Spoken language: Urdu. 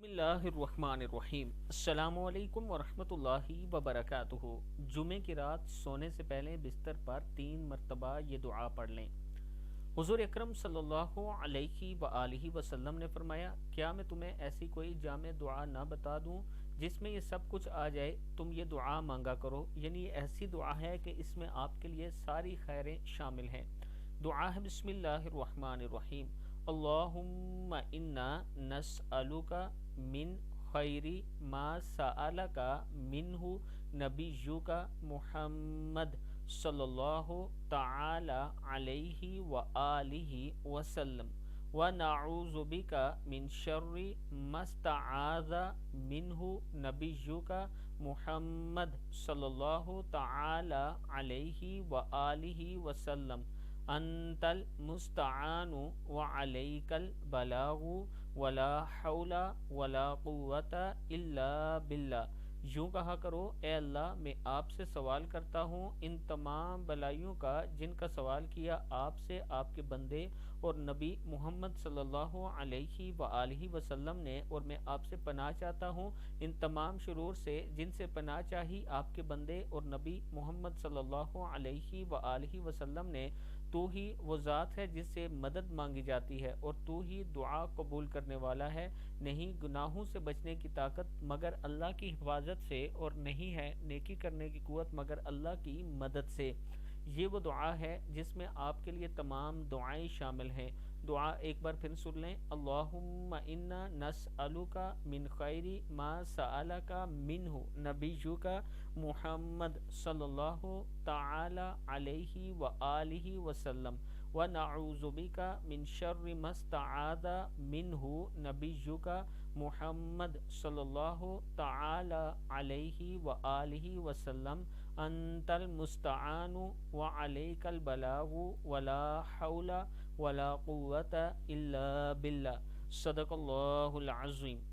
بسم اللہ الرحمن الرحیم۔ السلام علیکم ورحمۃ اللہ وبرکاتہ۔ جمعے کی رات سونے سے پہلے بستر پر 3 مرتبہ یہ دعا پڑھ لیں۔ حضور اکرم صلی اللہ علیہ وآلہ وسلم نے فرمایا، کیا میں تمہیں ایسی کوئی جامع دعا نہ بتا دوں جس میں یہ سب کچھ آ جائے؟ تم یہ دعا مانگا کرو، یعنی یہ ایسی دعا ہے کہ اس میں آپ کے لیے ساری خیریں شامل ہیں۔ دعا ہے بسم اللہ الرحمن الرحیم۔ اللہم انا نسألک من خیر ما سألک منہ نبیک محمد صلی اللہ تعالی علیہ وآلہ وسلم ونعوذ بک من شر ما استعاذ منہ نبیک محمد صلی اللہ تعالی علیہ وآلہ وسلم انت المستعان وعلیک البلاغ ولا حول ولا قوت الا باللہ۔ یوں کہا کرو، اے اللہ میں آپ سے سوال کرتا ہوں ان تمام بلائیوں کا جن کا سوال کیا آپ سے آپ کے بندے اور نبی محمد صلی اللہ علیہ وآلہ وسلم نے، اور میں آپ سے پناہ چاہتا ہوں ان تمام شرور سے جن سے پناہ چاہی آپ کے بندے اور نبی محمد صلی اللہ علیہ وآلہ وسلم نے۔ تو ہی وہ ذات ہے جس سے مدد مانگی جاتی ہے اور تو ہی دعا قبول کرنے والا ہے۔ نہیں گناہوں سے بچنے کی طاقت مگر اللہ کی حفاظت سے، اور نہیں ہے نیکی کرنے کی قوت مگر اللہ کی مدد سے۔ یہ وہ دعا ہے جس میں آپ کے لیے تمام دعائیں شامل ہیں۔ دعا ایک بار پھر سن لیں۔ اللہم انا نسألک من خیر ما سألک منہ نبیک محمد صلی اللہ تعالی علیہ وآلہ وسلم ونعوذ بک من شر ما استعاذ منہ نبیک محمد صلی اللہ تعالی علیہ وآلہ وسلم انت المستعان وعلیک البلاغ ولا حول ولا قوت الا باللہ۔ صدق اللہ العظیم۔